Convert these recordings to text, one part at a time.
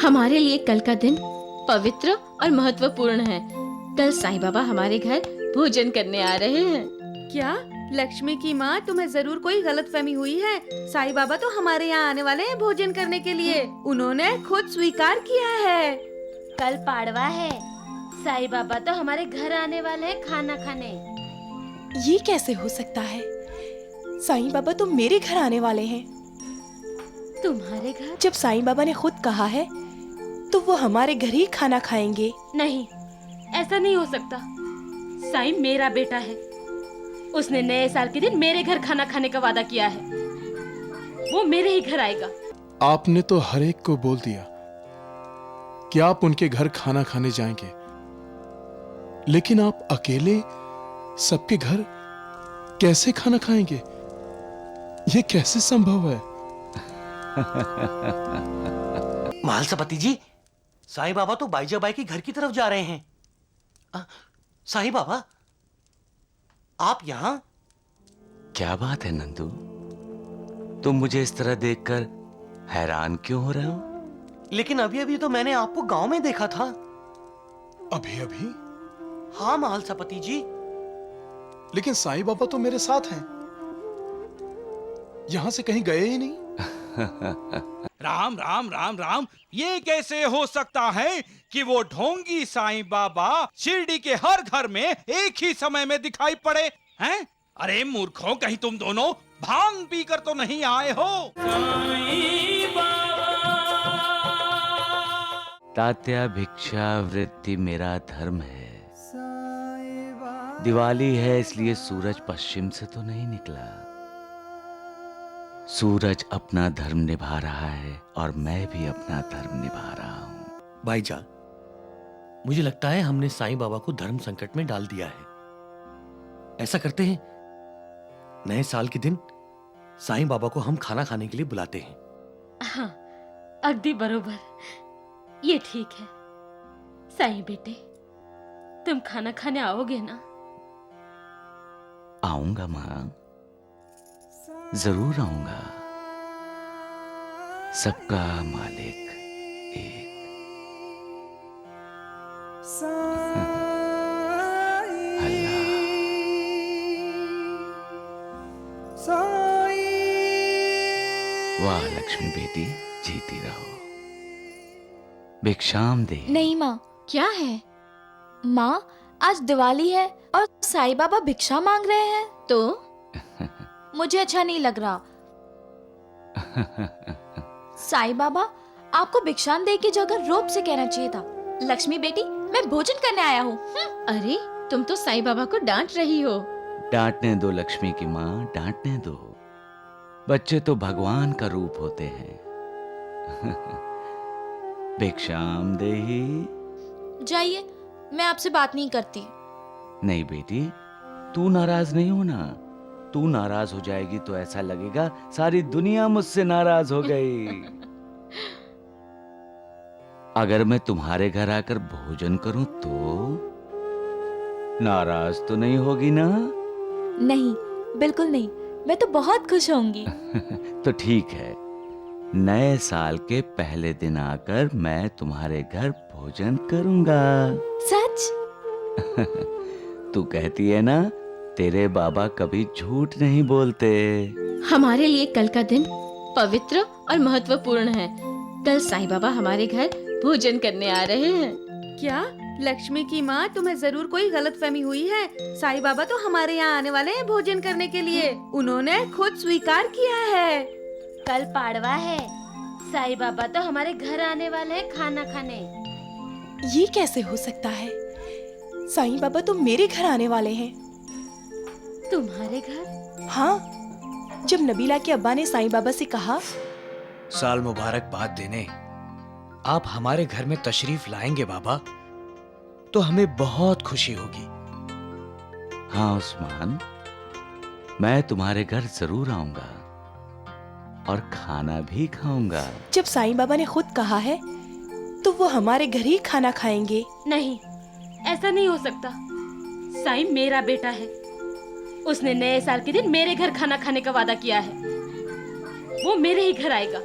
हमारे लिए कल का दिन पवित्र और महत्वपूर्ण है। कल साईं बाबा हमारे घर भोजन करने आ रहे हैं। क्या लक्ष्मी की माँ, तुम्हें जरूर कोई गलतफहमी हुई है। साईं बाबा तो हमारे यहाँ आने वाले हैं भोजन करने के लिए। उन्होंने खुद स्वीकार किया है। कल पाड़वा है, साईं बाबा तो हमारे घर आने वाले हैं खाना खाने। ये कैसे हो सकता है? साईं बाबा तो मेरे घर आने वाले हैं। तुम्हारे घर? जब साईं बाबा ने खुद कहा है तो वो हमारे घर ही खाना खाएंगे। नहीं, ऐसा नहीं हो सकता। साईं मेरा बेटा है। उसने नए साल के दिन मेरे घर खाना खाने का वादा किया है। वो मेरे ही घर आएगा। आपने तो हर एक को बोल दिया कि आप उनके घर खाना खाने जाएंगे, लेकिन आप अकेले सबके घर कैसे खाना खाएंगे? ये कैसे संभव है? महालसापति जी, साईं बाबा तो बाईजाबाई के घर की तरफ जा रहे हैं। साईं बाबा, आप यहाँ? क्या बात है नंदू, तुम मुझे इस तरह देखकर हैरान क्यों हो रहे हो? लेकिन अभी अभी तो मैंने आपको गांव में देखा था। अभी अभी? हाँ महालसापति जी। लेकिन साईं बाबा तो मेरे साथ हैं, यहां से कहीं गए ही नहीं। राम राम राम राम, ये कैसे हो सकता है कि वो ढोंगी साईं बाबा शिरडी के हर घर में एक ही समय में दिखाई पड़े हैं? अरे मूर्खों, कहीं तुम दोनों भांग पीकर तो नहीं आए हो? तात्या, भिक्षा वृत्ति मेरा धर्म है। दिवाली है इसलिए सूरज पश्चिम से तो नहीं निकला। सूरज अपना धर्म निभा रहा है और मैं भी अपना धर्म निभा रहा हूं। भाईजान, मुझे लगता है हमने साईं बाबा को धर्म संकट में डाल दिया है। ऐसा करते हैं, नए साल के दिन साईं बाबा को हम खाना खाने के लिए बुलाते हैं। हाँ, अगदी बरोबर, ये ठीक है। साईं बेटे, तुम खाना खाने आओगे ना? आऊंगा मां, जरूर आऊंगा। सबका मालिक एक। अल्लाह। वाह लक्ष्मी बेटी, जीती रहो। भिक्षाम दे। नहीं माँ। क्या है? माँ, आज दिवाली है और साईं बाबा भिक्षा मांग रहे हैं। तो मुझे अच्छा नहीं लग रहा। साईं बाबा, आपको भिक्षान दे की जगह रोब से कहना चाहिए था, लक्ष्मी बेटी मैं भोजन करने आया हूँ। अरे, तुम तो साईं बाबा को डांट रही हो। डांटने दो लक्ष्मी की माँ, डांटने दो। बच्चे तो भगवान का रूप होते हैं। भिक्षाम देहि। जाइए, मैं आपसे बात नहीं करती। नहीं बेटी, तू नाराज नहीं होना। तू नाराज हो जाएगी तो ऐसा लगेगा सारी दुनिया मुझसे नाराज हो गई। अगर मैं तुम्हारे घर आकर भोजन करूं तो नाराज तो नहीं होगी ना? नहीं, बिल्कुल नहीं, मैं तो बहुत खुश होंगी। तो ठीक है, नए साल के पहले दिन आकर मैं तुम्हारे घर भोजन करूंगा। सच? तू कहती है ना, तेरे बाबा कभी झूठ नहीं बोलते। हमारे लिए कल का दिन पवित्र और महत्वपूर्ण है। कल साईं बाबा हमारे घर भोजन करने आ रहे हैं। क्या लक्ष्मी की माँ, तुम्हें जरूर कोई गलतफहमी हुई है। साईं बाबा तो हमारे यहाँ आने वाले हैं भोजन करने के लिए। उन्होंने खुद स्वीकार किया है। कल पाड़वा है, साईं बाबा तो हमारे घर आने वाले हैं खाना खाने। ये कैसे हो सकता है? साईं बाबा तो मेरे घर आने वाले हैं। तुम्हारे घर? हाँ, जब नबीला के अब्बा ने साईं बाबा से कहा, साल मुबारकबाद देने आप हमारे घर में तशरीफ लाएंगे बाबा, तो हमें बहुत खुशी होगी। हाँ उस्मान, मैं तुम्हारे घर जरूर आऊंगा और खाना भी खाऊंगा। जब साईं बाबा ने खुद कहा है तो वो हमारे घर ही खाना खाएंगे। नहीं, ऐसा नहीं हो सकता। साईं मेरा बेटा है। उसने नए साल के दिन मेरे घर खाना खाने का वादा किया है। वो मेरे ही घर आएगा।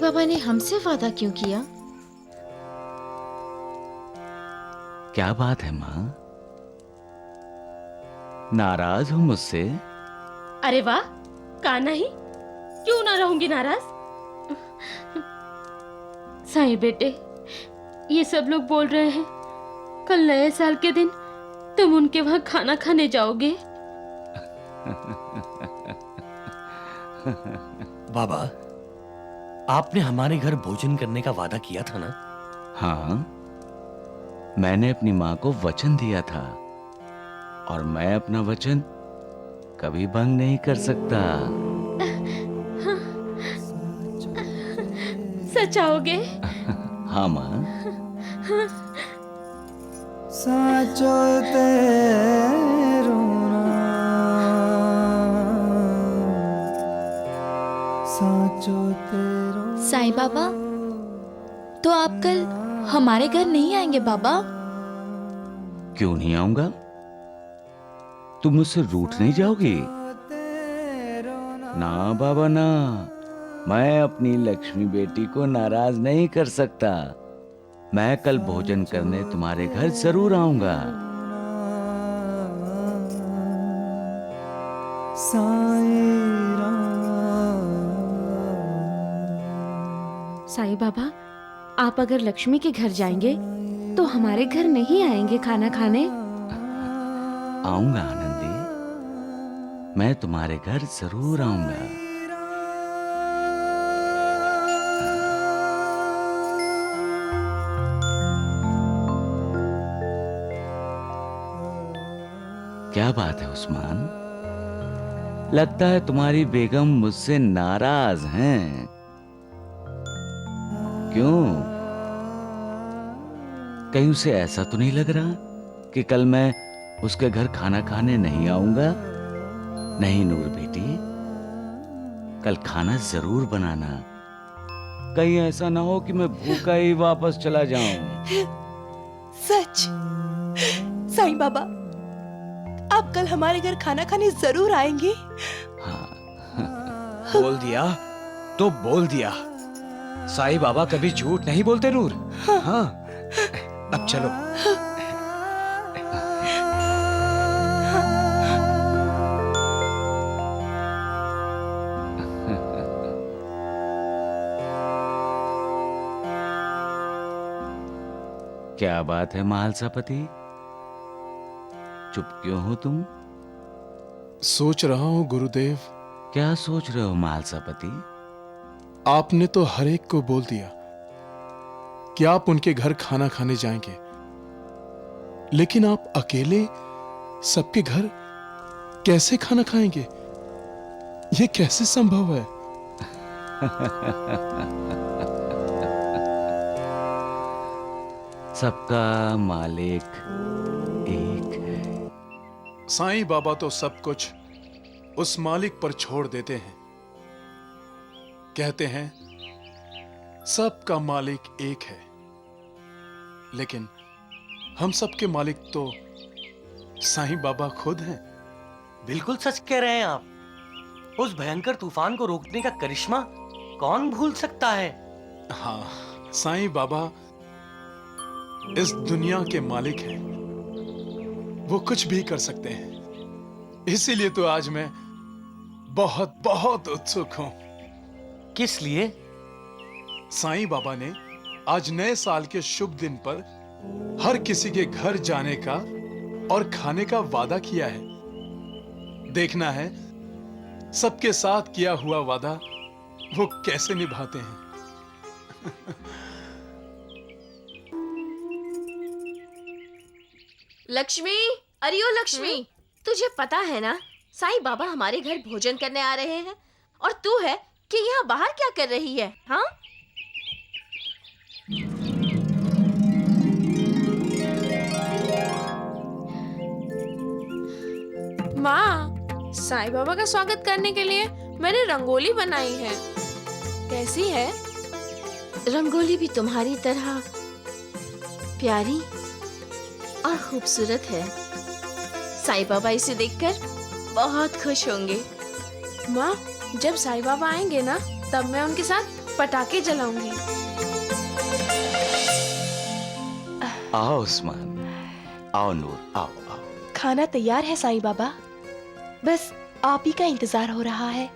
बाबा ने हमसे वादा क्यों किया? क्या बात है माँ? नाराज हो मुझसे? अरे वाह, कान्हा ही, क्यों ना रहूंगी नाराज। साईं बेटे, ये सब लोग बोल रहे हैं कल नए साल के दिन तुम उनके वहां खाना खाने जाओगे। बाबा, आपने हमारे घर भोजन करने का वादा किया था ना? हाँ, मैंने अपनी माँ को वचन दिया था और मैं अपना वचन कभी भंग नहीं कर सकता। सच आओगे? हाँ माँ। साचो तेरो साचो तेरो। साईं बाबा, तो आप कल हमारे घर नहीं आएंगे बाबा? क्यों नहीं आऊंगा? तुम मुझसे रूठ नहीं जाओगी? ना बाबा ना, मैं अपनी लक्ष्मी बेटी को नाराज नहीं कर सकता। मैं कल भोजन करने तुम्हारे घर जरूर आऊंगा। साईं बाबा, आप अगर लक्ष्मी के घर जाएंगे तो हमारे घर नहीं आएंगे खाना खाने? आऊंगा आनंदी, मैं तुम्हारे घर जरूर आऊंगा। क्या बात है उस्मान? लगता है तुम्हारी बेगम मुझसे नाराज हैं। क्यों? कहीं उसे ऐसा तो नहीं लग रहा कि कल मैं उसके घर खाना खाने नहीं आऊंगा? नहीं नूर बेटी, कल खाना जरूर बनाना। कहीं ऐसा ना हो कि मैं भूखा ही वापस चला जाऊं। सच? साईं बाबा, आप कल हमारे घर खाना खाने जरूर आएंगे? बोल दिया तो बोल दिया। साईं बाबा कभी झूठ नहीं बोलते नूर। हाँ, अब चलो। क्या बात है महालसापति, चुप क्यों हो तुम? सोच रहा हूं गुरुदेव। क्या सोच रहे हो महालसापति? आपने तो हर एक को बोल दिया कि आप उनके घर खाना खाने जाएंगे, लेकिन आप अकेले सबके घर कैसे खाना खाएंगे? ये कैसे संभव है? सबका मालिक एक है। साईं बाबा तो सब कुछ उस मालिक पर छोड़ देते हैं। कहते हैं सबका मालिक एक है, लेकिन हम सबके मालिक तो साईं बाबा खुद हैं। बिल्कुल सच कह रहे हैं आप। उस भयंकर तूफान को रोकने का करिश्मा कौन भूल सकता है? हाँ, साईं बाबा इस दुनिया के मालिक हैं। वो कुछ भी कर सकते हैं। इसीलिए तो आज मैं बहुत बहुत उत्सुक हूं। किस लिए? साईं बाबा ने आज नए साल के शुभ दिन पर हर किसी के घर जाने का और खाने का वादा किया है। देखना है सबके साथ किया हुआ वादा वो कैसे निभाते हैं। लक्ष्मी, अरे ओ लक्ष्मी, तुझे पता है ना साईं बाबा हमारे घर भोजन करने आ रहे हैं, और तू है कि यहाँ बाहर क्या कर रही है? हाँ, माँ, साईं बाबा का स्वागत करने के लिए मैंने रंगोली बनाई है। कैसी है? रंगोली भी तुम्हारी तरह प्यारी और खूबसूरत है। साईं बाबा इसे देखकर बहुत खुश होंगे। माँ, जब साईं बाबा आएंगे ना, तब मैं उनके साथ पटाखे जलाऊंगी। आओ उस्मान, आओ नूर, आओ आओ। खाना तैयार है साईं बाबा, बस आप ही का इंतजार हो रहा है।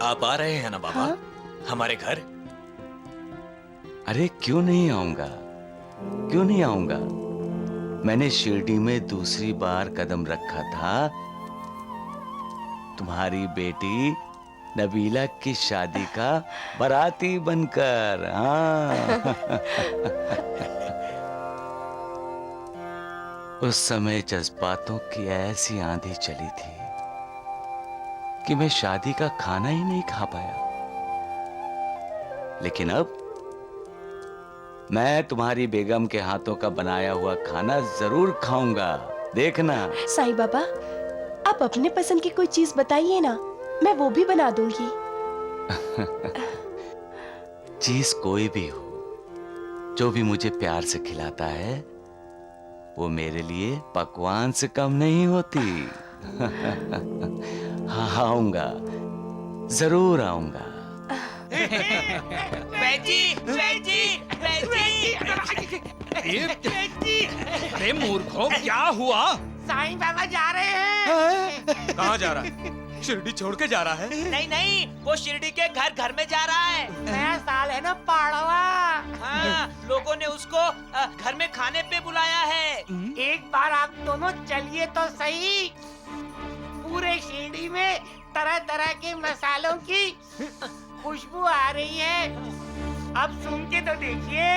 आप आ रहे हैं ना बाबा? हाँ? हमारे घर? अरे क्यों नहीं आऊंगा, क्यों नहीं आऊंगा। मैंने शिरडी में दूसरी बार कदम रखा था तुम्हारी बेटी नबीला की शादी का बाराती बनकर। हाँ। उस समय जज्बातों की ऐसी आंधी चली थी कि मैं शादी का खाना ही नहीं खा पाया। लेकिन अब मैं तुम्हारी बेगम के हाथों का बनाया हुआ खाना जरूर खाऊंगा, देखना। साईं बाबा, आप अपने पसंद की कोई चीज बताइए ना, मैं वो भी बना दूंगी। चीज कोई भी हो, जो भी मुझे प्यार से खिलाता है वो मेरे लिए पकवान से कम नहीं होती। हाँ, आऊंगा, जरूर आऊंगा। अरे मूर्खों, क्या हुआ? साईं बाबा जा रहे हैं। कहाँ जा रहा है? शिरडी छोड़ के जा रहा है? नहीं नहीं, वो शिरडी के घर घर में जा रहा है। नया साल है ना, पाड़वा। हाँ, लोगों ने उसको घर में खाने पे बुलाया है। एक बार आप दोनों चलिए तो सही। पूरे शिरडी में तरह तरह के मसालों की खुशबू आ रही है। अब सुन के तो देखिए।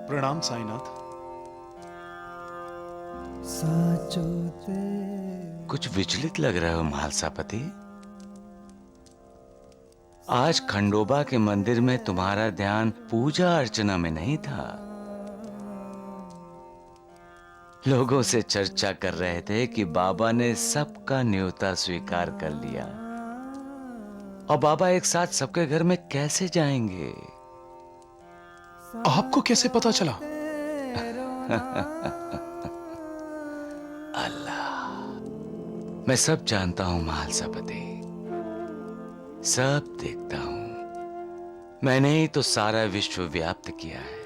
प्रणाम साईनाथ। कुछ विचलित लग रहे हो महालसापति। आज खंडोबा के मंदिर में तुम्हारा ध्यान पूजा अर्चना में नहीं था। लोगों से चर्चा कर रहे थे कि बाबा ने सबका न्योता स्वीकार कर लिया और बाबा एक साथ सबके घर में कैसे जाएंगे। आपको कैसे पता चला? अल्लाह, मैं सब जानता हूं महालसापति, सब देखता हूं। मैंने ही तो सारा विश्व व्याप्त किया है।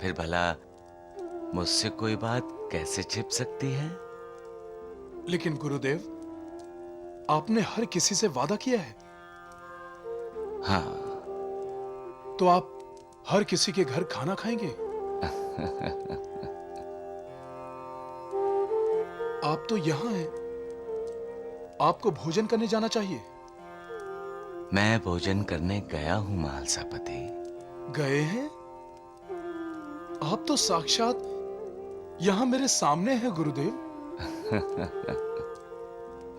फिर भला मुझसे कोई बात कैसे छिप सकती है? लेकिन गुरुदेव, आपने हर किसी से वादा किया है। हाँ। तो आप हर किसी के घर खाना खाएंगे? आप तो यहां हैं, आपको भोजन करने जाना चाहिए। मैं भोजन करने गया हूं महालसापति। गए हैं? आप तो साक्षात यहां मेरे सामने हैं गुरुदेव।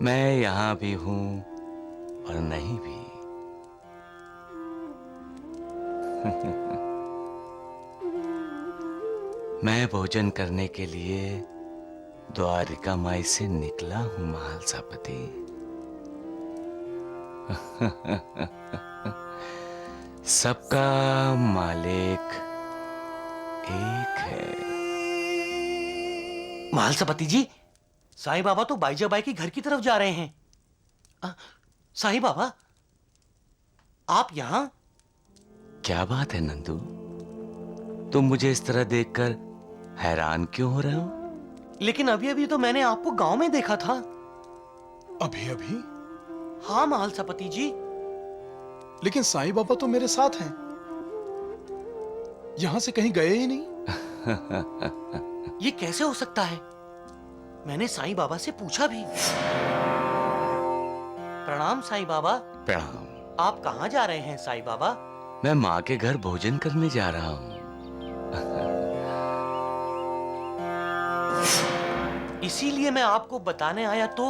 मैं यहां भी हूं और नहीं भी। मैं भोजन करने के लिए द्वारिका माई से निकला हूं महालसापति। सबका मालिक एक है। महालसापति जी, साईं बाबा तो बाईजाबाई के घर की तरफ जा रहे हैं। साईं बाबा, आप यहां? क्या बात है नंदू, तुम मुझे इस तरह देखकर हैरान क्यों हो रहे हो? लेकिन अभी अभी तो मैंने आपको गांव में देखा था। अभी अभी? हाँ महालसापति जी। लेकिन साईं बाबा तो मेरे साथ हैं, यहां से कहीं गए ही नहीं। ये कैसे हो सकता है? मैंने साईं बाबा से पूछा भी। प्रणाम साईं बाबा। प्रणाम। आप कहाँ जा रहे हैं साईं बाबा? मैं माँ के घर भोजन करने जा रहा हूँ। इसीलिए मैं आपको बताने आया तो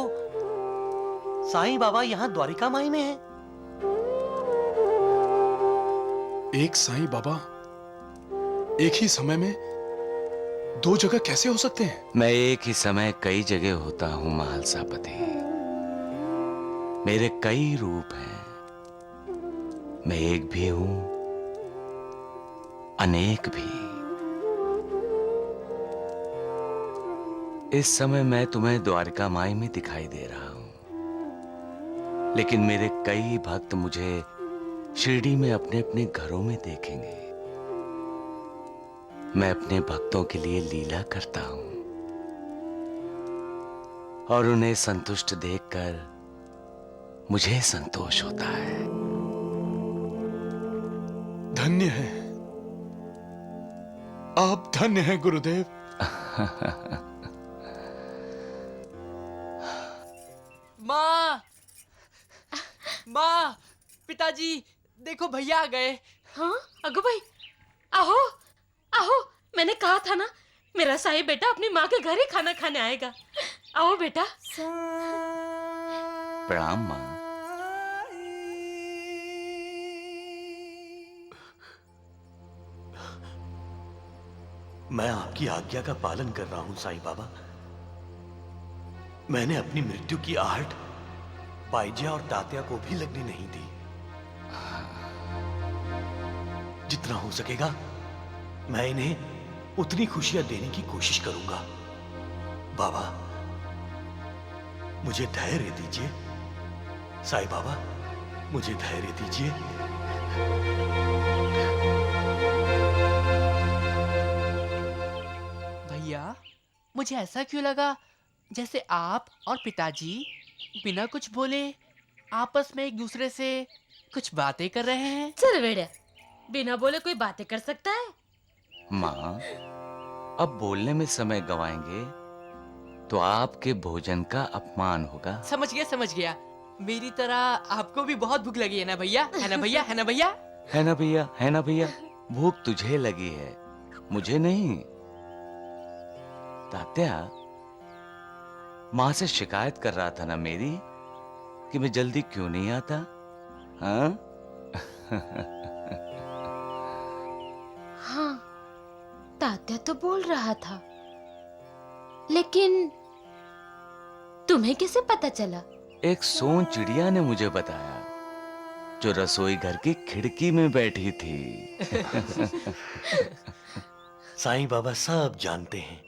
साईं बाबा यहाँ द्वारिका माई में हैं। एक साईं बाबा एक ही समय में दो जगह कैसे हो सकते हैं? मैं एक ही समय कई जगह होता हूँ महालसापति। मेरे कई रूप हैं। मैं एक भी हूं, अनेक भी। इस समय मैं तुम्हें द्वारका माई में दिखाई दे रहा हूं, लेकिन मेरे कई भक्त मुझे शिरडी में अपने अपने घरों में देखेंगे। मैं अपने भक्तों के लिए लीला करता हूं और उन्हें संतुष्ट देखकर मुझे संतोष होता है। धन्य है, आप धन्य हैं गुरुदेव। माँ, माँ, पिताजी, देखो भैया आ गए। हाँ अगो भाई, आहो आहो, मैंने कहा था ना मेरा साई बेटा अपनी माँ के घर ही खाना खाने आएगा। आओ बेटा। प्रणाम माँ। मैं आपकी आज्ञा का पालन कर रहा हूं साईं बाबा। मैंने अपनी मृत्यु की आहट बाईजा और तात्या को भी लगने नहीं दी। जितना हो सकेगा मैं इन्हें उतनी खुशियां देने की कोशिश करूंगा। बाबा, मुझे धैर्य दीजिए। साईं बाबा, मुझे धैर्य दीजिए। भैया, मुझे ऐसा क्यों लगा जैसे आप और पिताजी बिना कुछ बोले आपस में एक दूसरे से कुछ बातें कर रहे हैं। चल बेटा, बिना बोले कोई बातें कर सकता है? माँ, अब बोलने में समय गवाएंगे तो आपके भोजन का अपमान होगा। समझ गया। मेरी तरह आपको भी बहुत भूख लगी है ना भैया? है ना भैया? है ना भैया? है ना भैया? है ना भैया? भूख तुझे लगी है, मुझे नहीं। तात्या, माँ से शिकायत कर रहा था ना मेरी कि मैं जल्दी क्यों नहीं आता? हाँ? हाँ, तात्या तो बोल रहा था, लेकिन तुम्हें कैसे पता चला? एक सोन चिड़िया ने मुझे बताया, जो रसोई घर की खिड़की में बैठी थी। साईं बाबा सब जानते हैं।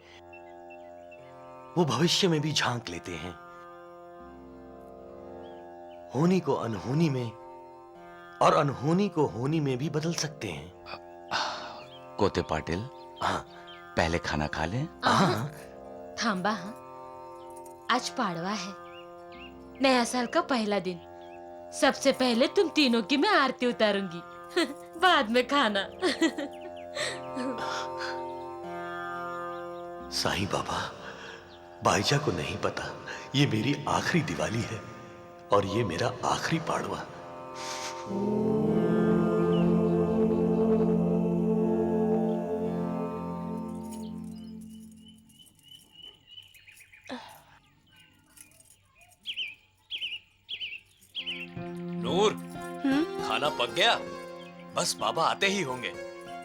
वो भविष्य में भी झांक लेते हैं। होनी को अनहोनी में और अनहोनी को होनी में भी बदल सकते हैं। कोते पाटिल, हाँ, पहले खाना खा लें। हाँ, थांबा। हाँ, आज पाड़वा है, नया साल का पहला दिन। सबसे पहले तुम तीनों की मैं आरती उतारूंगी, बाद में खाना। साईं बाबा, बाईजा को नहीं पता ये मेरी आखिरी दिवाली है और ये मेरा आखिरी पाड़वा। नूर, खाना पक गया? बस बाबा आते ही होंगे।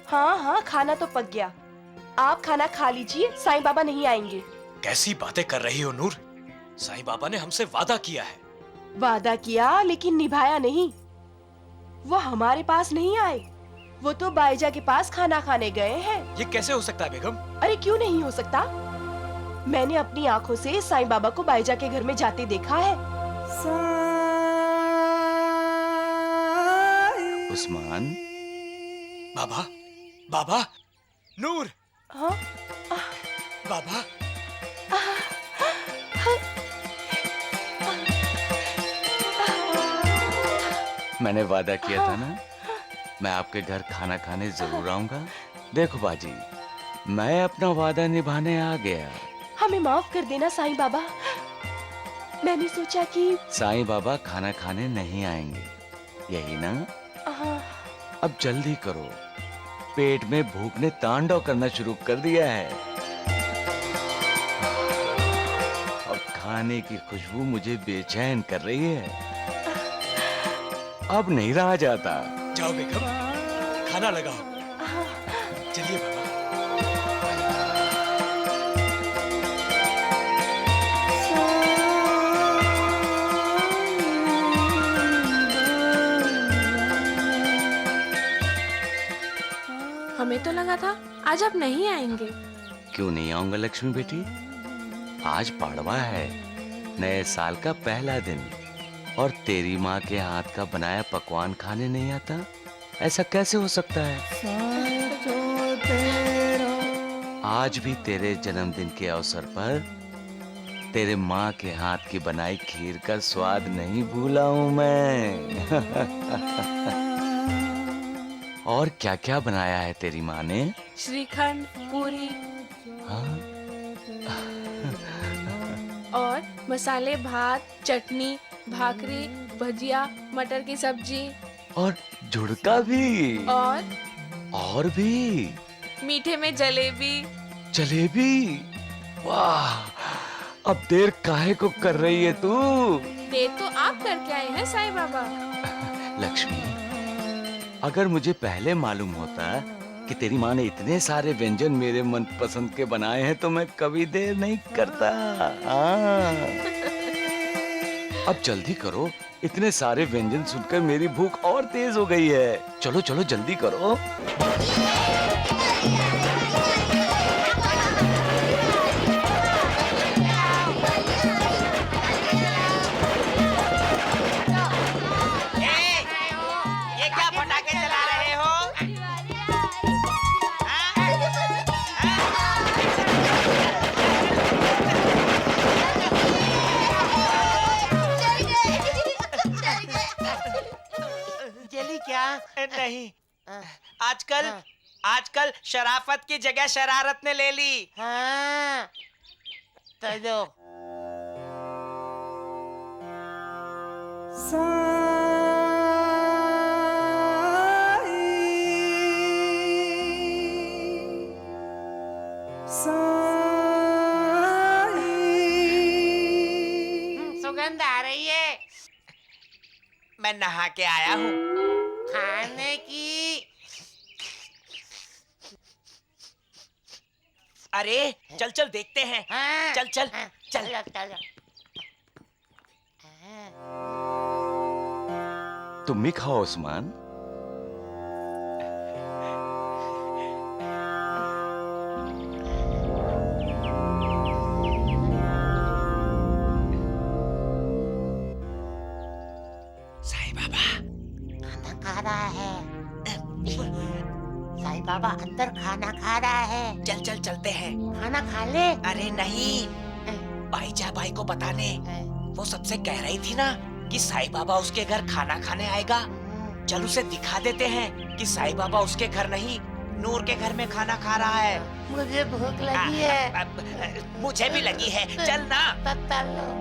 हाँ, खाना तो पक गया। आप खाना खा लीजिए, साईं बाबा नहीं आएंगे। कैसी बातें कर रही हो नूर? साईं बाबा ने हमसे वादा किया है। वादा किया लेकिन निभाया नहीं। वो हमारे पास नहीं आए, वो तो बाईजा के पास खाना खाने गए हैं। ये कैसे हो सकता है बेगम? अरे क्यों नहीं हो सकता? मैंने अपनी आंखों से साईं बाबा को बाईजा के घर में जाते देखा है। उस्मान, बाबा, बाबा, नूर, हाँ? बाबा, मैंने वादा किया था ना, मैं आपके घर खाना खाने जरूर आऊंगा। देखो बाजी, मैं अपना वादा निभाने आ गया। हमें माफ कर देना साईं बाबा। मैंने सोचा कि साईं बाबा खाना खाने नहीं आएंगे, यही ना? हाँ। अब जल्दी करो, पेट में भूख ने तांडव करना शुरू कर दिया है। अब खाने की खुशबू मुझे बेचैन कर रही है। अब नहीं रहा जाता। जाओ बेगम, खाना लगाओ। चलिए बाबा। हमें तो लगा था आज आप नहीं आएंगे। क्यों नहीं आऊंगा लक्ष्मी बेटी? आज पाड़वा है, नए साल का पहला दिन, और तेरी माँ के हाथ का बनाया पकवान खाने नहीं आता? ऐसा कैसे हो सकता है? आज भी तेरे जन्मदिन के अवसर पर तेरे माँ के हाथ की बनाई खीर का स्वाद नहीं भूला हूँ मैं। और क्या क्या बनाया है तेरी माँ ने? श्रीखंड, पूरी हाँ? और मसाले भात, चटनी, भाकरी, भजिया, मटर की सब्जी और झुड़का भी। और भी मीठे में जलेबी। जलेबी? वाह, अब देर काहे को कर रही है तू? देर तो आप करके आए हैं साईं बाबा। लक्ष्मी, अगर मुझे पहले मालूम होता कि तेरी माँ ने इतने सारे व्यंजन मेरे मनपसंद के बनाए हैं तो मैं कभी देर नहीं करता। अब जल्दी करो, इतने सारे व्यंजन सुनकर मेरी भूख और तेज हो गई है। चलो चलो जल्दी करो। ये क्या पटाखे चला रहे हो? जली क्या? नहीं, आजकल शराफत की जगह शरारत ने ले ली। हाँ, तो दो। सुगंध आ रही है। मैं नहा के आया हूँ। खाने की। अरे चल चल देखते हैं। हाँ, चल चल हाँ, चल। चल। तुम भी खाओ उस्मान। साईं बाबा खाना खा रहा है। साईं बाबा अंदर खाना खा रहा है। चल चल चलते हैं। खाना खा ले। अरे नहीं, भाईजा भाई को बताने। वो सबसे कह रही थी ना कि साईं बाबा उसके घर खाना खाने आएगा। चल उसे दिखा देते हैं कि साईं बाबा उसके घर नहीं, नूर के घर में खाना खा रहा है। मुझे भूख लगी है। मुझे भी लगी है, चल ना। चलो।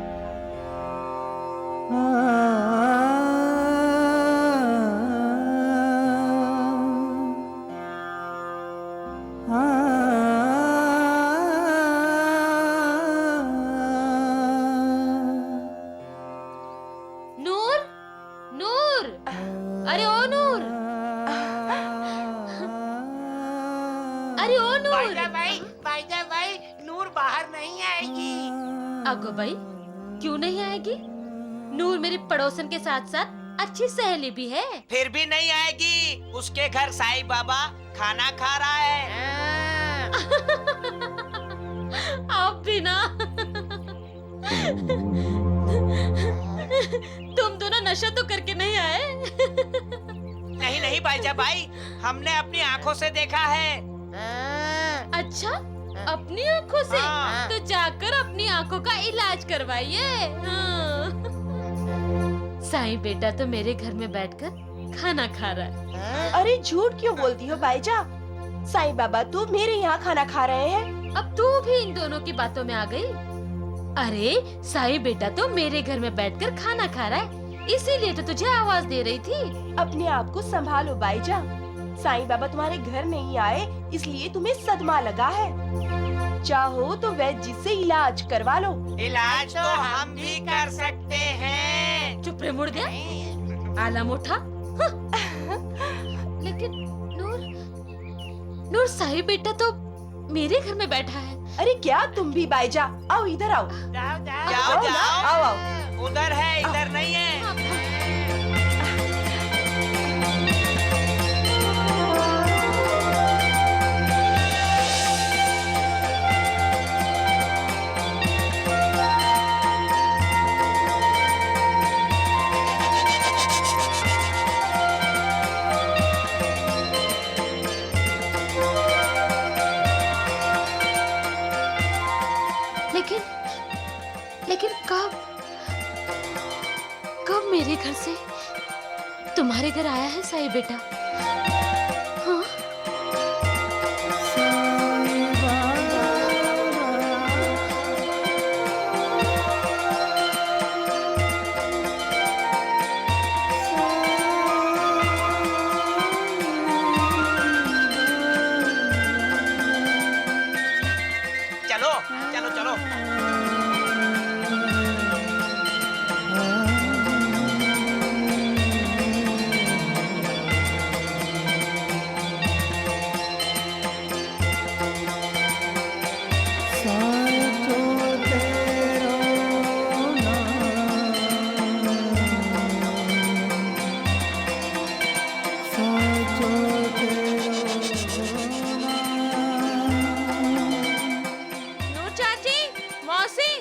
नूर, नूर, अरे ओ नूर, अरे ओ नूर। भाईजा भाई, नूर बाहर नहीं आएगी। अगो भाई, क्यों नहीं आएगी? नूर मेरी पड़ोसन के साथ साथ अच्छी सहेली भी है। फिर भी नहीं आएगी। उसके घर साईं बाबा खाना खा रहा है। आप भी ना। तुम दोनों नशा तो करके नहीं आए? नहीं नहीं भाईजा भाई, हमने अपनी आंखों से देखा है। अच्छा, अपनी आंखों से? हाँ। तो जाकर अपनी आंखों का इलाज करवाइए। हाँ। साईं बेटा तो मेरे घर में बैठकर खाना खा रहा है। अरे झूठ क्यों बोलती हो भाईजा? साईं बाबा तो मेरे यहाँ खाना खा रहे हैं। अब तू भी इन दोनों की बातों में आ गई। अरे साईं बेटा तो मेरे घर में बैठकर खाना खा रहा है, इसीलिए तो तुझे आवाज दे रही थी। अपने आप को संभालो भाईजा। साईं बाबा तुम्हारे घर नहीं आए इसलिए तुम्हें सदमा लगा है। चाहो तो वैद्य जी से इलाज करवा लो। इलाज तो हम भी कर सकते हैं। चुप रे मुर्दिया, आला मोटा। लेकिन नूर साईं बेटा तो मेरे घर में बैठा है। अरे क्या तुम भी भाईजा, आओ इधर आओ। जाओ जाओ, आओ। उधर है, इधर नहीं है। घर से तुम्हारे घर आया है साई बेटा? हाँ? चलो चलो चलो। साचो तेरो साचो नूर चाची, मौसी,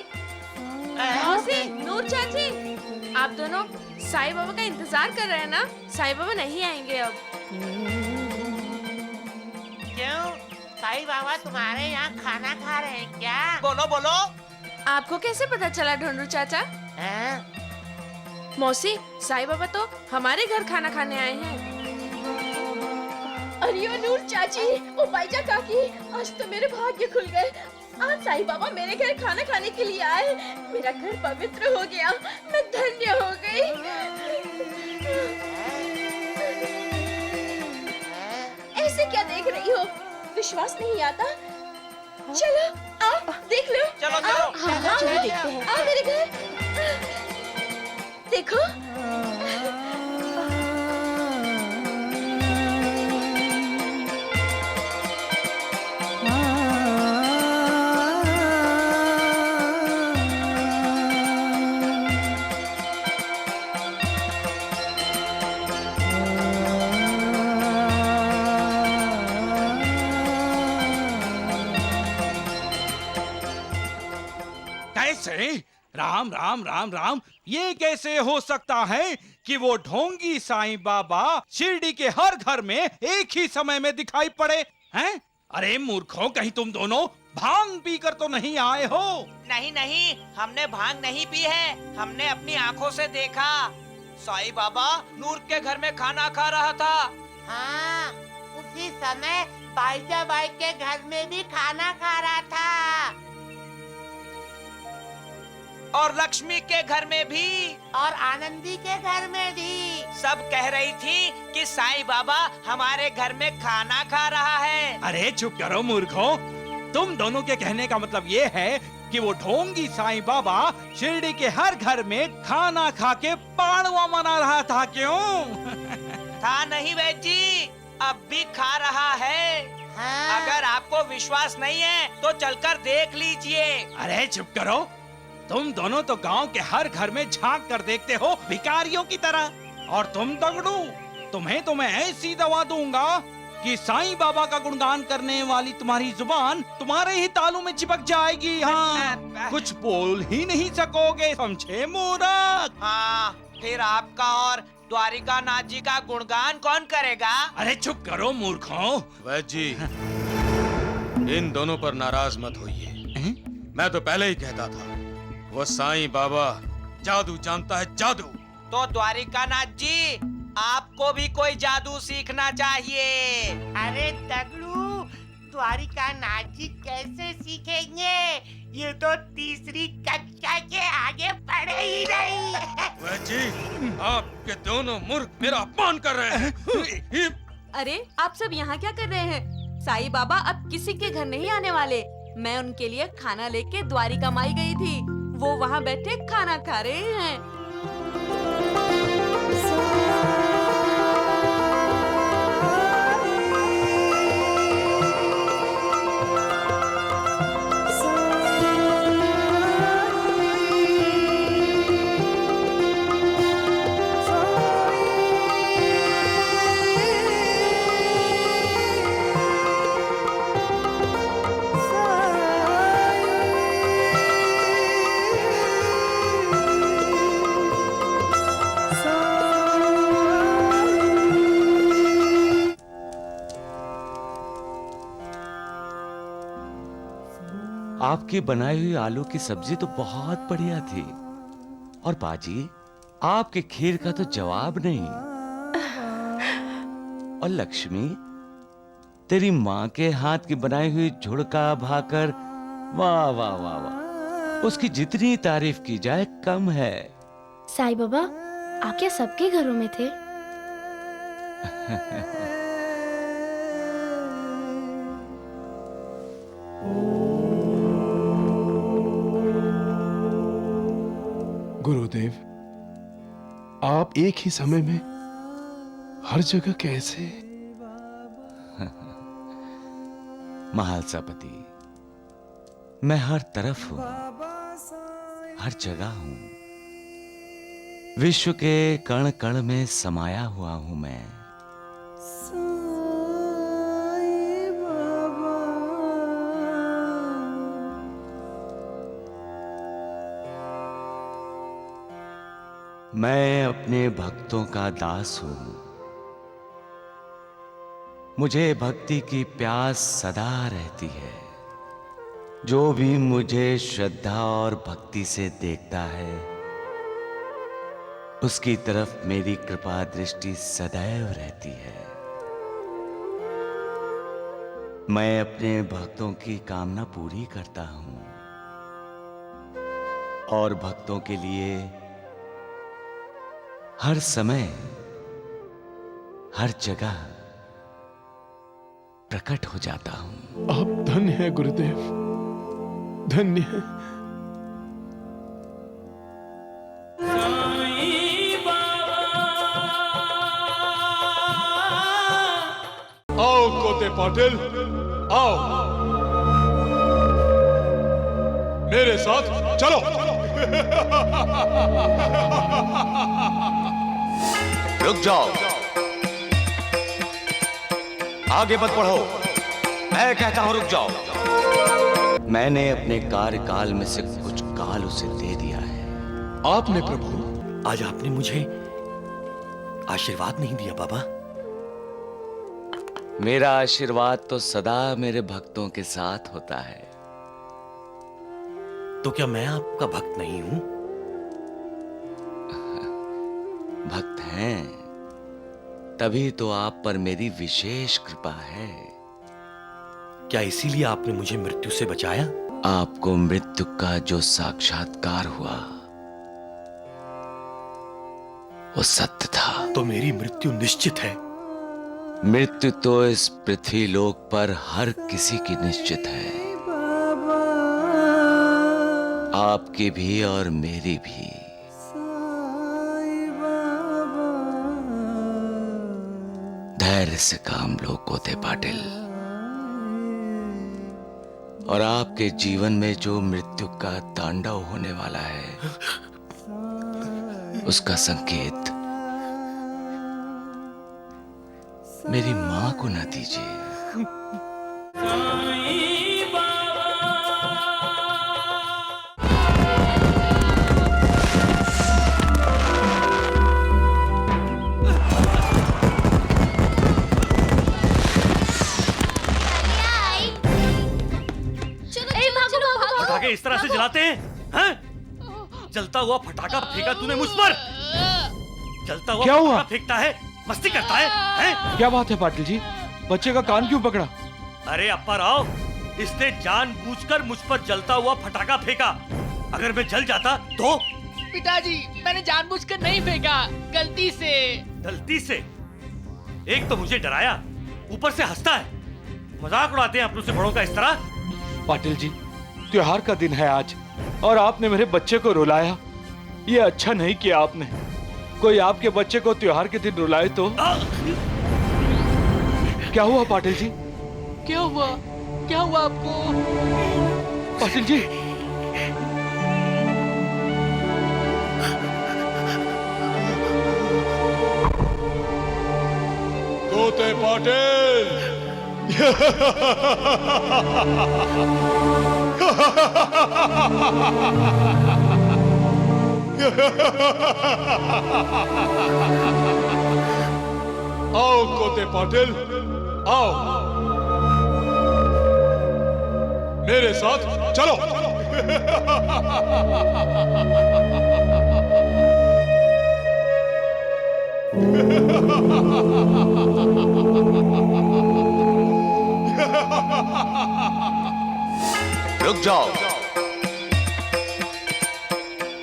मौसी, नूर चाची, आप दोनों साईं बाबा का इंतजार कर रहे हैं ना? साईं बाबा नहीं आएंगे अब। क्यों? साईं बाबा तुम्हारे यहाँ खाना खा रहे हैं क्या? बोलो बोलो। आपको कैसे पता चला ढोंडू चाचा? मौसी, साईं बाबा तो हमारे घर खाना खाने आए हैं। अरे ओ नूर चाची, ओ बाईजा काकी, आज तो मेरे भाग्य खुल गए। आज साईं बाबा मेरे घर खाना खाने के लिए आए। मेरा घर पवित्र हो गया, मैं धन्य हो गई। ऐसे क्या देख रही हो? विश्वास नहीं आता? चलो आओ देख लो। चलो चलो। हाँ, चलो देखते हैं। आओ मेरे घर। देखो। कैसे? राम राम राम राम, ये कैसे हो सकता है कि वो ढोंगी साईं बाबा शिरडी के हर घर में एक ही समय में दिखाई पड़े हैं? अरे मूर्खों, कहीं तुम दोनों भांग पीकर तो नहीं आए हो? नहीं नहीं, हमने भांग नहीं पी है। हमने अपनी आंखों से देखा। साईं बाबा नूर के घर में खाना खा रहा था। हाँ, उसी समय बाईजा बाई के घर में भी खाना खा रहा था। और लक्ष्मी के घर में भी। और आनंदी के घर में भी। सब कह रही थी कि साईं बाबा हमारे घर में खाना खा रहा है। अरे चुप करो मूर्खों, तुम दोनों के कहने का मतलब ये है कि वो ढोंगी साईं बाबा शिरडी के हर घर में खाना खा के पाड़वा मना रहा था, क्यों? था नहीं वैद्य जी, अब भी खा रहा है। हाँ। अगर आपको विश्वास नहीं है तो चलकर देख लीजिए। अरे चुप करो, तुम दोनों तो गांव के हर घर में झांक कर देखते हो भिखारियों की तरह। और तुम दगड़ू, तुम्हें तो मैं ऐसी दवा दूंगा कि साईं बाबा का गुणगान करने वाली तुम्हारी जुबान तुम्हारे ही तालू में चिपक जाएगी। हाँ, कुछ बोल ही नहीं सकोगे, समझे मूर्ख? हाँ, फिर आपका और द्वारिका नाथ जी का गुणगान कौन करेगा? अरे चुप करो मूर्खों। वैद्य जी, इन दोनों पर नाराज मत होइए। मैं तो पहले ही कहता था, वो साईं बाबा जादू जानता है, जादू। तो द्वारिका नाथ जी, आपको भी कोई जादू सीखना चाहिए। अरे दगड़ू, द्वारिका नाथ जी कैसे सीखेंगे? ये तो तीसरी कक्षा के आगे पढ़े ही नहीं। वैद्य जी, आपके दोनों मूर्ख मेरा अपमान कर रहे हैं। अरे आप सब यहाँ क्या कर रहे हैं? साईं बाबा अब किसी के घर नहीं आने वाले। मैं उनके लिए खाना लेके द्वारिका माई गई थी। वो वहाँ बैठे खाना खा रहे हैं। आपकी बनाई हुई आलू की सब्जी तो बहुत बढ़िया थी। और बाजी, आपके खीर का तो जवाब नहीं। और लक्ष्मी, तेरी माँ के हाथ की बनाई हुई झुड़का भाकर, वाह वाह वाह वाह, उसकी जितनी तारीफ की जाए कम है। साईं बाबा, आप क्या सबके घरों में थे? गुरुदेव, आप एक ही समय में हर जगह कैसे? महालसापति, मैं हर तरफ हूं, हर जगह हूं। विश्व के कण कण में समाया हुआ हूं मैं। मैं अपने भक्तों का दास हूं। मुझे भक्ति की प्यास सदा रहती है। जो भी मुझे श्रद्धा और भक्ति से देखता है, उसकी तरफ मेरी कृपा दृष्टि सदैव रहती है। मैं अपने भक्तों की कामना पूरी करता हूं और भक्तों के लिए हर समय, हर जगह प्रकट हो जाता हूं। आप धन्य हैं गुरुदेव, धन्य हैं। आओ कोते पाटिल, आओ मेरे साथ चलो। रुक जाओ, आगे मत बढ़ो, मैं कहता हूं रुक जाओ। मैंने अपने कार्यकाल में से कुछ काल उसे दे दिया है। आपने प्रभु? आज आपने मुझे आशीर्वाद नहीं दिया बाबा। मेरा आशीर्वाद तो सदा मेरे भक्तों के साथ होता है। तो क्या मैं आपका भक्त नहीं हूं? भक्त हैं, तभी तो आप पर मेरी विशेष कृपा है। क्या इसीलिए आपने मुझे मृत्यु से बचाया? आपको मृत्यु का जो साक्षात्कार हुआ वो सत्य था। तो मेरी मृत्यु निश्चित है। मृत्यु तो इस पृथ्वी लोक पर हर किसी की निश्चित है, आपकी भी और मेरी भी। धैर्य से काम लो कोते पाटिल, और आपके जीवन में जो मृत्यु का तांडव होने वाला है, उसका संकेत मेरी मां को न दीजिए। पटाखे इस तरह से जलाते हैं? हैं? जलता हुआ फटाका फेंका तूने मुझ पर। जलता हुआ क्या हुआ? फटाका फेंकता है, मस्ती करता है, हैं? क्या बात है पाटिल जी, बच्चे का कान क्यों पकड़ा? अरे अप्पा राव, इसने जानबूझकर मुझ पर जलता हुआ फटाका फेंका। अगर मैं जल जाता तो? पिताजी, मैंने जानबूझकर नहीं फेंका, गलती से। गलती से? एक तो मुझे डराया, ऊपर से हंसता है। मजाक उड़ाते हैं अपनों से बड़ों का इस तरह। पाटिल जी, त्योहार का दिन है आज और आपने मेरे बच्चे को रुलाया। ये अच्छा नहीं किया आपने। कोई आपके बच्चे को त्योहार के दिन रुलाए तो? क्या हुआ पाटिल जी? क्या हुआ? क्या हुआ आपको? पाटिल जी, कोते पाटिल आओ कोते पाटिल, आओ मेरे साथ चलो। रुक जाओ,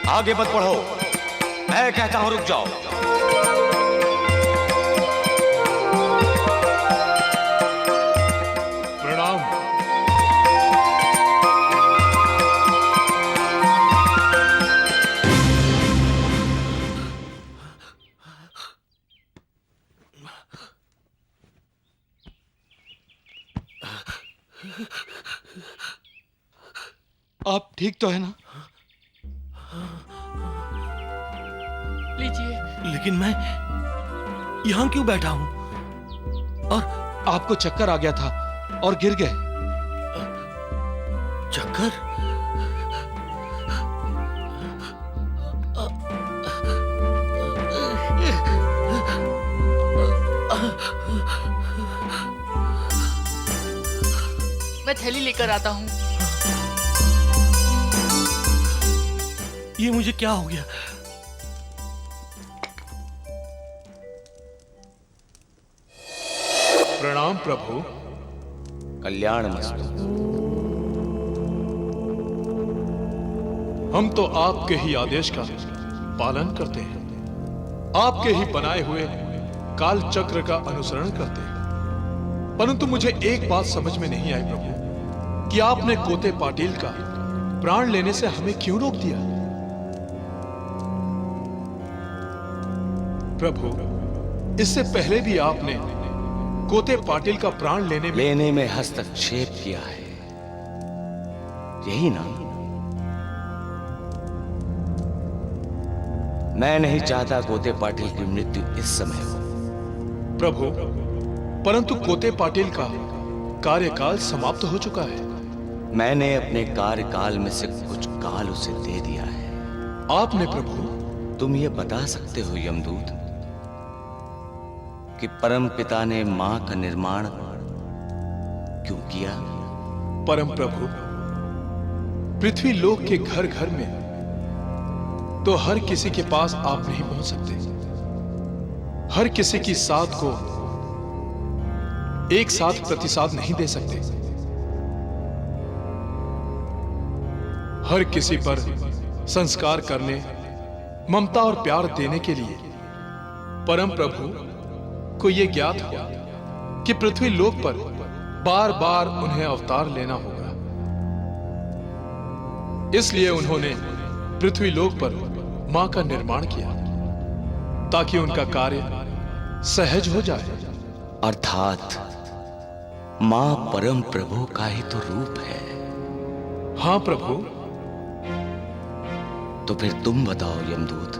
आगे मत बढ़ो, मैं कहता हूं रुक जाओ। प्रणाम। आप ठीक तो है ना? लीजिए। लेकिन मैं यहां क्यों बैठा हूं? और आपको चक्कर आ गया था और गिर गए। चक्कर? मैं थैली लेकर आता हूं। ये मुझे क्या हो गया? प्रणाम प्रभु। कल्याणमस्तु। हम तो आपके ही आदेश का पालन करते हैं, आपके ही बनाए हुए काल चक्र का अनुसरण करते हैं। परंतु मुझे एक बात समझ में नहीं आई प्रभु, कि आपने कोते पाटिल का प्राण लेने से हमें क्यों रोक दिया? प्रभु, इससे पहले भी आपने कोते पाटिल का प्राण लेने में हस्तक्षेप किया है, यही ना? मैं नहीं चाहता कोते पाटिल की मृत्यु इस समय हो। प्रभु, परंतु कोते पाटिल का कार्यकाल समाप्त हो चुका है। मैंने अपने कार्यकाल में से कुछ काल उसे दे दिया है। आपने प्रभु? तुम ये बता सकते हो यमदूत कि परम पिता ने मां का निर्माण क्यों किया? परम प्रभु, पृथ्वी लोक के घर घर में तो हर किसी के पास आप नहीं पहुंच सकते। हर किसी की साथ को एक साथ प्रतिसाद नहीं दे सकते। हर किसी पर संस्कार करने, ममता और प्यार देने के लिए परम प्रभु को यह ज्ञात हुआ कि पृथ्वी लोक पर बार बार उन्हें अवतार लेना होगा। इसलिए उन्होंने पृथ्वी लोक पर मां का निर्माण किया, ताकि उनका कार्य सहज हो जाए। अर्थात मां परम प्रभु का ही तो रूप है। हाँ प्रभु। तो फिर तुम बताओ यमदूत,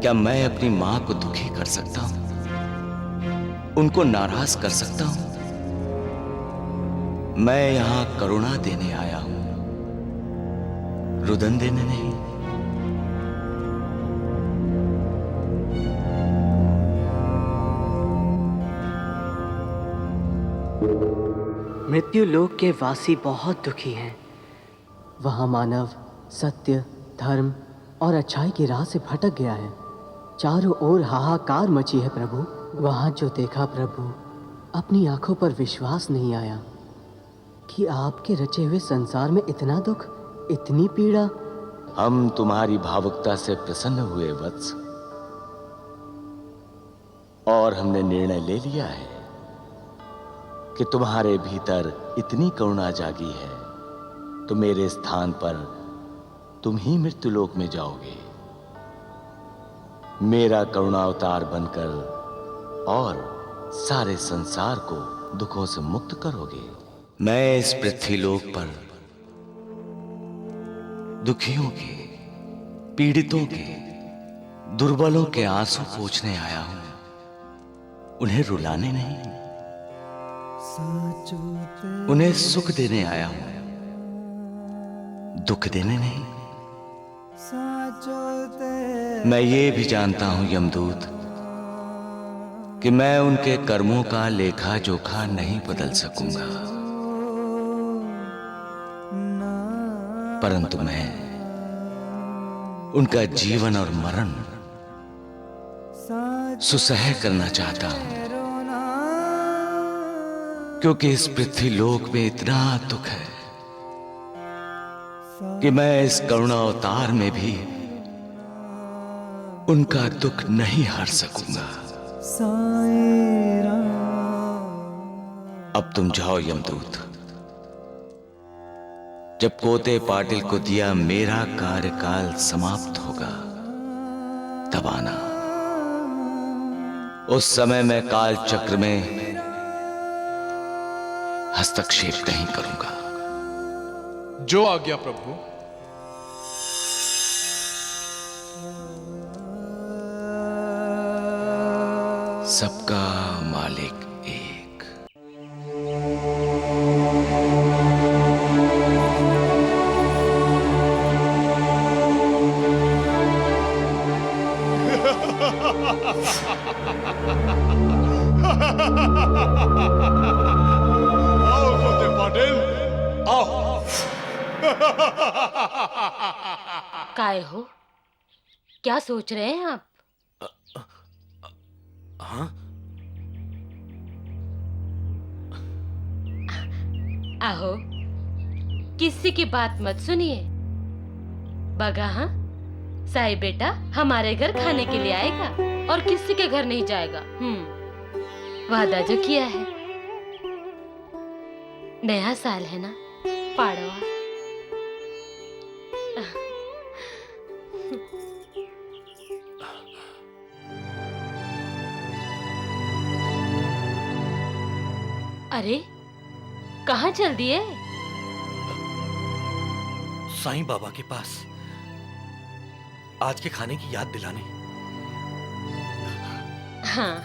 क्या मैं अपनी मां को दुखी कर सकता हूं? उनको नाराज कर सकता हूं? मैं यहां करुणा देने आया हूं, रुदन देने नहीं। मृत्यु लोक के वासी बहुत दुखी हैं। वहाँ मानव सत्य, धर्म और अच्छाई की राह से भटक गया है। चारों ओर हाहाकार मची है प्रभु। वहाँ जो देखा प्रभु, अपनी आंखों पर विश्वास नहीं आया कि आपके रचे हुए संसार में इतना दुख, इतनी पीड़ा। हम तुम्हारी भावुकता से प्रसन्न हुए वत्स, और हमने निर्णय ले लिया है कि तुम्हारे भीतर इतनी करुणा जागी है तो मेरे स्थान पर तुम ही मृत्युलोक में जाओगे, मेरा करुणावतार बनकर, और सारे संसार को दुखों से मुक्त करोगे। मैं इस पृथ्वीलोक पर दुखियों के, पीड़ितों के, दुर्बलों के आंसू पोंछने आया हूं, उन्हें रुलाने नहीं। उन्हें सुख देने आया हूं, दुख देने नहीं। मैं ये भी जानता हूं यमदूत कि मैं उनके कर्मों का लेखा जोखा नहीं बदल सकूंगा, परंतु मैं उनका जीवन और मरण सुसह करना चाहता हूं, क्योंकि इस पृथ्वी लोक में इतना दुख है कि मैं इस करुणा अवतार में भी उनका दुख नहीं हर सकूंगा। अब तुम जाओ यमदूत, जब कोते पाटिल को दिया मेरा कार्यकाल समाप्त होगा तब आना। उस समय मैं काल चक्र में हस्तक्षेप नहीं करूंगा। जो आज्ञा प्रभु। सबका मालिक एक। आओ कोते पाटिल, आओ। काय हो, क्या सोच रहे हैं आप? हाँ? आहो, किसी की बात मत सुनिए। बगा हाँ, साई बेटा हमारे घर खाने के लिए आएगा और किसी के घर नहीं जाएगा। वादा जो किया है। नया साल है ना, पाड़वा। अरे कहाँ चल दिए? साईं बाबा के पास आज के खाने की याद दिलाने। हाँ।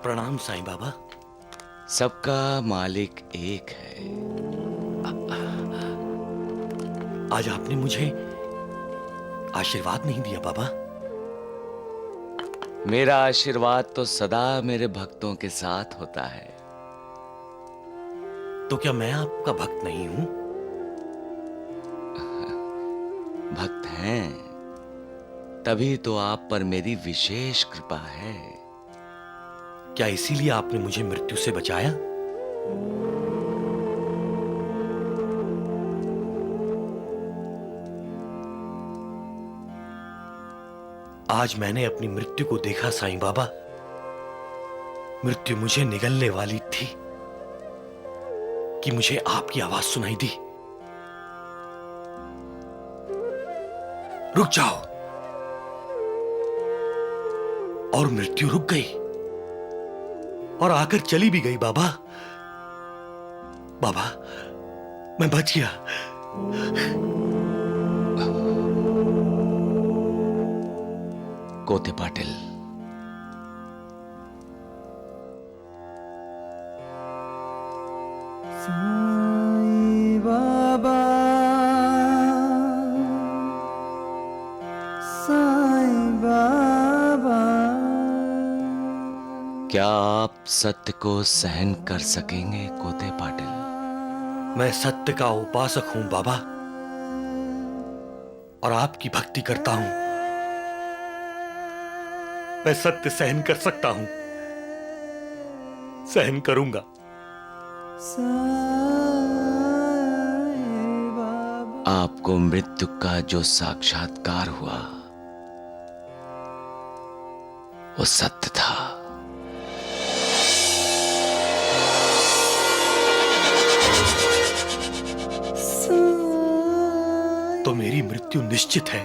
प्रणाम साईं बाबा। सबका मालिक एक है। आज आपने मुझे आशीर्वाद नहीं दिया बाबा। मेरा आशीर्वाद तो सदा मेरे भक्तों के साथ होता है। तो क्या मैं आपका भक्त नहीं हूं? भक्त हैं, तभी तो आप पर मेरी विशेष कृपा है। क्या इसीलिए आपने मुझे मृत्यु से बचाया? आज मैंने अपनी मृत्यु को देखा साईं बाबा। मृत्यु मुझे निगलने वाली थी कि मुझे आपकी आवाज सुनाई दी। रुक जाओ। और मृत्यु रुक गई और आकर चली भी गई बाबा। बाबा, मैं बच गया। कोते पाटिल, साईं बाबा, साईं बाबा। क्या आप सत्य को सहन कर सकेंगे कोते पाटिल? मैं सत्य का उपासक हूं बाबा, और आपकी भक्ति करता हूं। मैं सत्य सहन कर सकता हूं, सहन करूंगा। आपको मृत्यु का जो साक्षात्कार हुआ वो सत्य था। तो मेरी मृत्यु निश्चित है,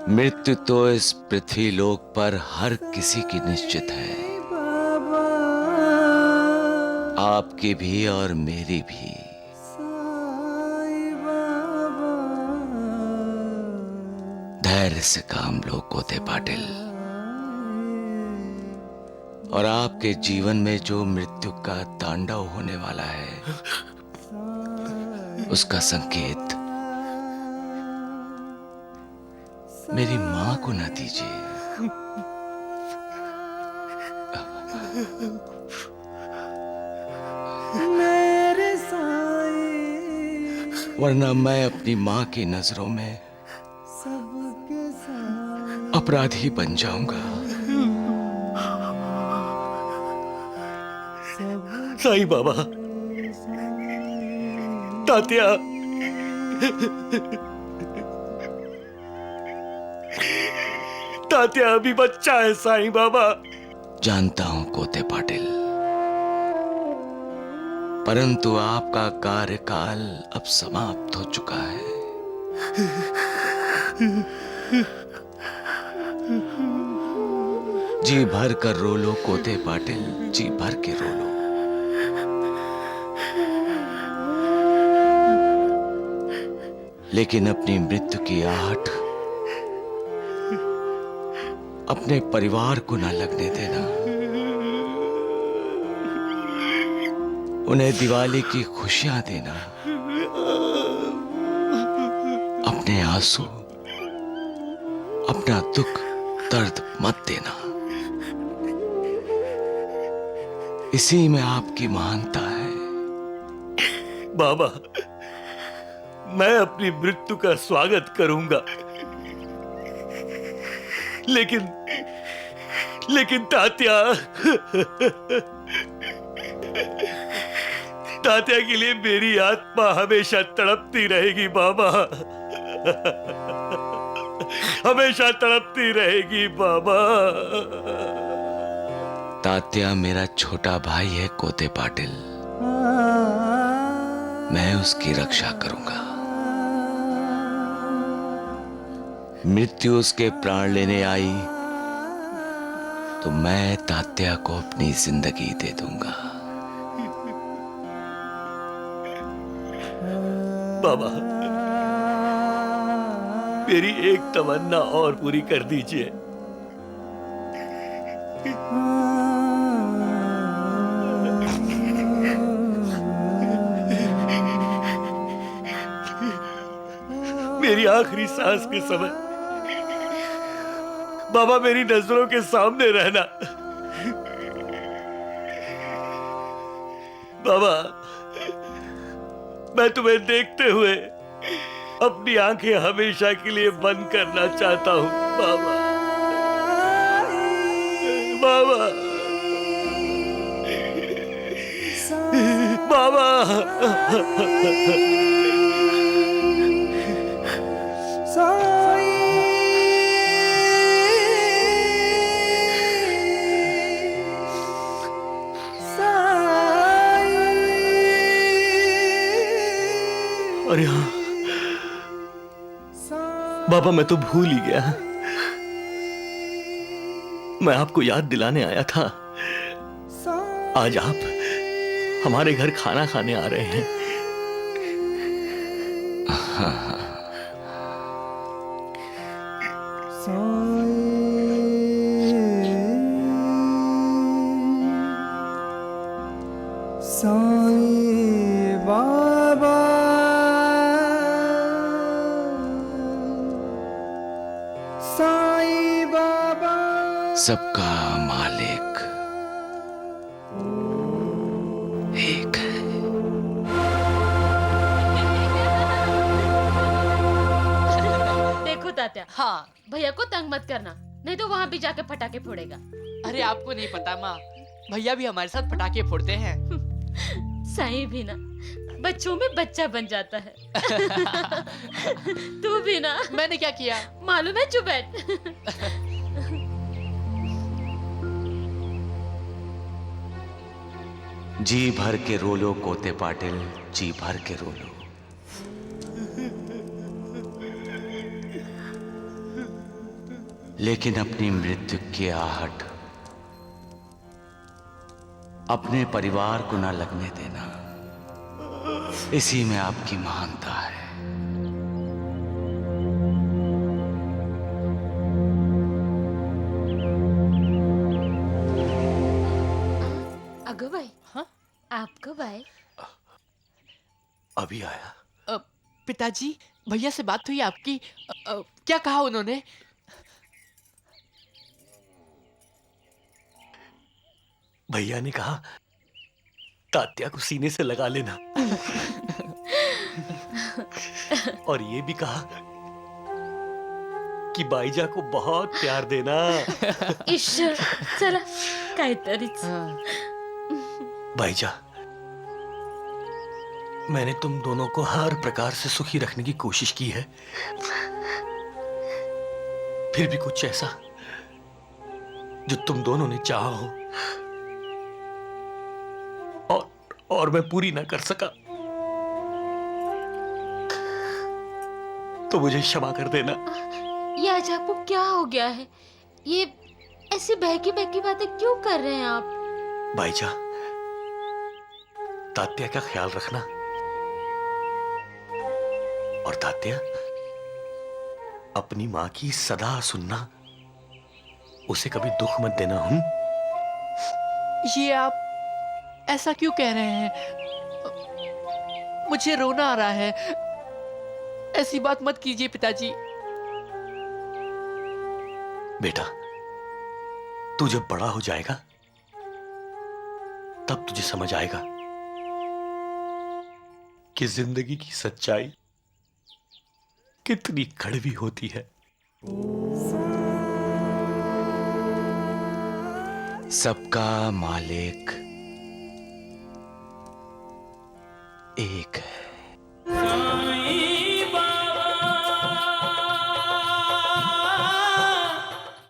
मृत्यु तो इस पृथ्वी लोक पर हर किसी की निश्चित है, आपकी भी और मेरी भी। धैर्य से काम लो कोते पाटिल, और आपके जीवन में जो मृत्यु का तांडव होने वाला है उसका संकेत मेरी मां को न दीजिए। वरना मैं अपनी मां की नजरों में अपराधी बन जाऊंगा। साईं बाबा, तात्या, तात्या अभी बच्चा है साईं बाबा। जानता हूं कोते पाटिल, परंतु आपका कार्यकाल अब समाप्त हो चुका है। जी भर कर रो लो कोते पाटिल, जी भर के रो लो। लेकिन अपनी मृत्यु की आहट अपने परिवार को न लगने देना। उन्हें दिवाली की खुशियां देना। अपने आंसू, अपना दुख दर्द मत देना। इसी में आपकी महानता है। बाबा, मैं अपनी मृत्यु का स्वागत करूंगा, लेकिन तात्या, तात्या के लिए मेरी आत्मा हमेशा तड़पती रहेगी बाबा, हमेशा तड़पती रहेगी बाबा। तात्या मेरा छोटा भाई है कोते पाटिल, मैं उसकी रक्षा करूंगा। मृत्यु उसके प्राण लेने आई तो मैं तात्या को अपनी जिंदगी दे दूंगा। बाबा, मेरी एक तमन्ना और पूरी कर दीजिए। मेरी आखिरी सांस के समय बाबा मेरी नजरों के सामने रहना। बाबा, मैं तुम्हें देखते हुए अपनी आंखें हमेशा के लिए बंद करना चाहता हूं बाबा। बाबा, बाबा। अरे हाँ बाबा, मैं तो भूल ही गया। मैं आपको याद दिलाने आया था। आज आप हमारे घर खाना खाने आ रहे हैं। साईं बाबा, साईं बाबा, सबका मालिक एक है। देखो तात्या, हाँ भैया को तंग मत करना, नहीं तो वहाँ भी जाके पटाखे फोड़ेगा। अरे आपको नहीं पता माँ, भैया भी हमारे साथ पटाखे फोड़ते हैं। सही भी ना, बच्चों में बच्चा बन जाता है। तू भी ना। मैंने क्या किया? मालूम है, चुप बैठ। जी भर के रो लो कोते पाटिल, जी भर के रो लो। लेकिन अपनी मृत्यु की आहट अपने परिवार को ना लगने देना, इसी में आपकी महानता है। अगो भाई, हाँ आप कब आए? अभी आया। पिताजी, भैया से बात हुई आपकी? क्या कहा उन्होंने? भैया ने कहा तात्या को सीने से लगा लेना और ये भी कहा कि बाईजा को बहुत प्यार देना। ईश्वर, चला काहीतरीच। बाईजा, मैंने तुम दोनों को हर प्रकार से सुखी रखने की कोशिश की है, फिर भी कुछ ऐसा जो तुम दोनों ने चाहा हो और मैं पूरी ना कर सका तो मुझे क्षमा कर देना। ये आज आपको क्या हो गया है? ये ऐसी बहकी बहकी बातें क्यों कर रहे हैं आप? भाईजा, तात्या का ख्याल रखना और तात्या, अपनी मां की सदा सुनना, उसे कभी दुख मत देना। ये आप ऐसा क्यों कह रहे हैं? मुझे रोना आ रहा है। ऐसी बात मत कीजिए पिताजी। बेटा, तू जब बड़ा हो जाएगा तब तुझे समझ आएगा कि जिंदगी की सच्चाई कितनी कड़वी होती है। सबका मालिक एक है।